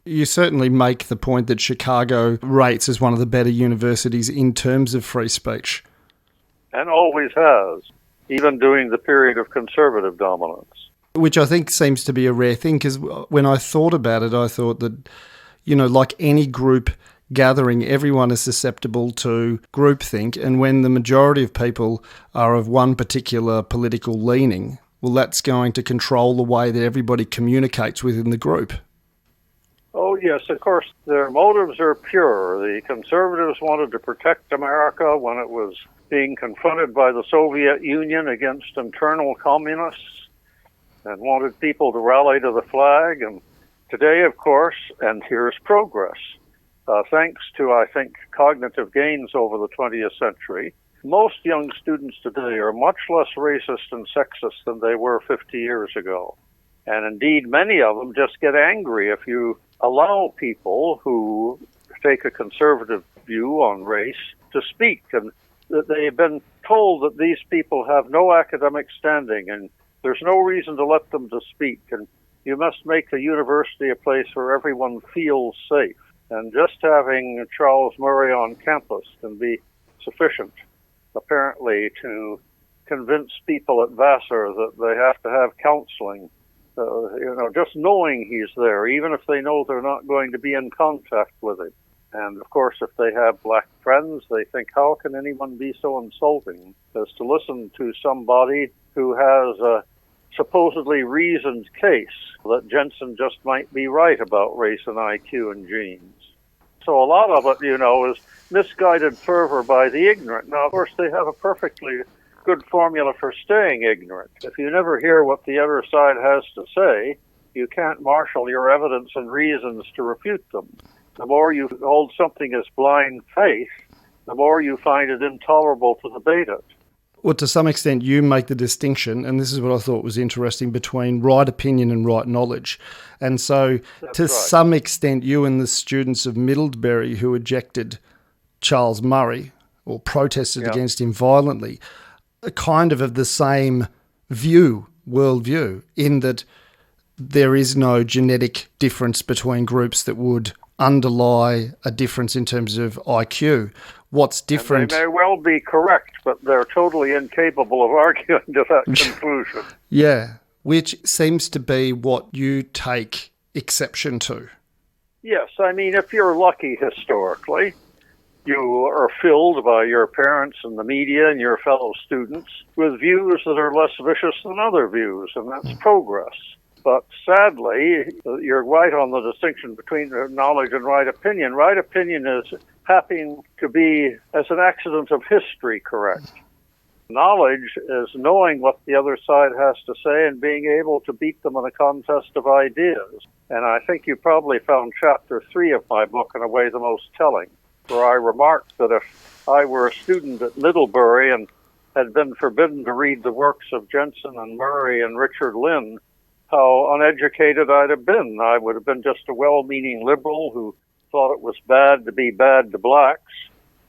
You certainly make the point that Chicago rates as one of the better universities in terms of free speech. And always has, even during the period of conservative dominance. Which I think seems to be a rare thing, because when I thought about it, I thought that, like any group gathering, everyone is susceptible to groupthink, and when the majority of people are of one particular political leaning, well, that's going to control the way that everybody communicates within the group. Oh, yes, of course, their motives are pure. The conservatives wanted to protect America when it was being confronted by the Soviet Union against internal communists, and wanted people to rally to the flag. And today, of course, and here's progress. Thanks to, I think, cognitive gains over the 20th century, most young students today are much less racist and sexist than they were 50 years ago. And indeed, many of them just get angry if you allow people who take a conservative view on race to speak. And that they've been told that these people have no academic standing and there's no reason to let them to speak. And you must make the university a place where everyone feels safe. And just having Charles Murray on campus can be sufficient, apparently, to convince people at Vassar that they have to have counseling. Just knowing he's there, even if they know they're not going to be in contact with him. And, of course, if they have black friends, they think, how can anyone be so insulting as to listen to somebody who has a supposedly reasoned case that Jensen just might be right about race and IQ and genes. So a lot of it, is misguided fervor by the ignorant. Now, of course, they have a perfectly good formula for staying ignorant. If you never hear what the other side has to say, you can't marshal your evidence and reasons to refute them. The more you hold something as blind faith, the more you find it intolerable to debate it. Well, to some extent, you make the distinction, and this is what I thought was interesting, between right opinion and right knowledge. And so, some extent, you and the students of Middlebury who ejected Charles Murray, or protested against him violently, are kind of the same worldview, in that there is no genetic difference between groups that would underlie a difference in terms of IQ. What's different... And they may well be correct, but they're totally incapable of arguing to that conclusion. Yeah, which seems to be what you take exception to. Yes, I mean, if you're lucky historically, you are filled by your parents and the media and your fellow students with views that are less vicious than other views, and that's progress. But sadly, you're right on the distinction between knowledge and right opinion. Right opinion is happening to be, as an accident of history, correct. Knowledge is knowing what the other side has to say and being able to beat them in a contest of ideas. And I think you probably found chapter 3 of my book in a way the most telling, where I remarked that if I were a student at Middlebury and had been forbidden to read the works of Jensen and Murray and Richard Lynn, how uneducated I'd have been. I would have been just a well-meaning liberal who thought it was bad to be bad to blacks,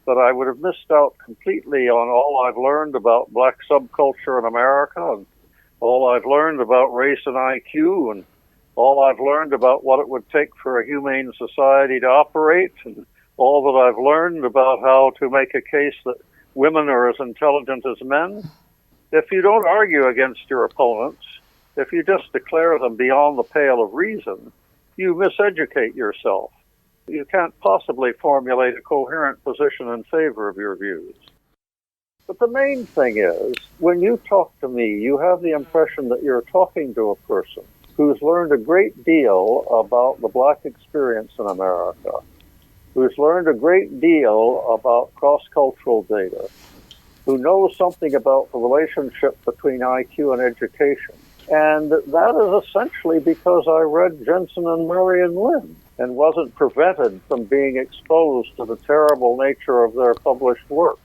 but I would have missed out completely on all I've learned about black subculture in America, and all I've learned about race and IQ, and all I've learned about what it would take for a humane society to operate, and all that I've learned about how to make a case that women are as intelligent as men. If you don't argue against your opponents, if you just declare them beyond the pale of reason, you miseducate yourself. You can't possibly formulate a coherent position in favor of your views. But the main thing is, when you talk to me, you have the impression that you're talking to a person who's learned a great deal about the black experience in America, who's learned a great deal about cross-cultural data, who knows something about the relationship between IQ and education. And that is essentially because I read Jensen and Murray and Lynn and wasn't prevented from being exposed to the terrible nature of their published works.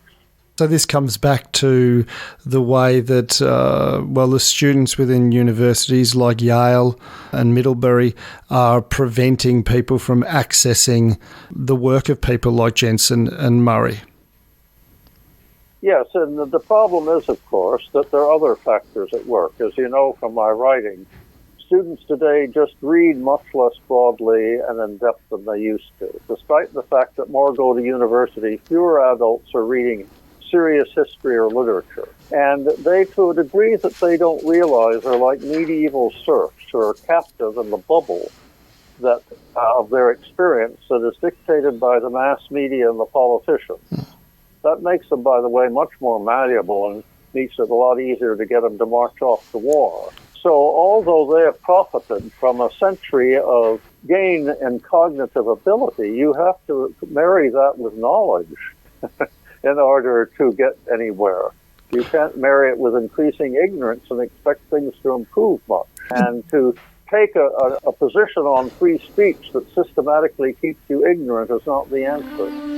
So this comes back to the way that, the students within universities like Yale and Middlebury are preventing people from accessing the work of people like Jensen and Murray. Yes, and the problem is, of course, that there are other factors at work. As you know from my writing, students today just read much less broadly and in depth than they used to. Despite the fact that more go to university, fewer adults are reading serious history or literature. And they, to a degree that they don't realize, are like medieval serfs who are captive in the bubble that of their experience that is dictated by the mass media and the politicians. That makes them, by the way, much more malleable and makes it a lot easier to get them to march off to war. So although they have profited from a century of gain in cognitive ability, you have to marry that with knowledge in order to get anywhere. You can't marry it with increasing ignorance and expect things to improve much. And to take a position on free speech that systematically keeps you ignorant is not the answer.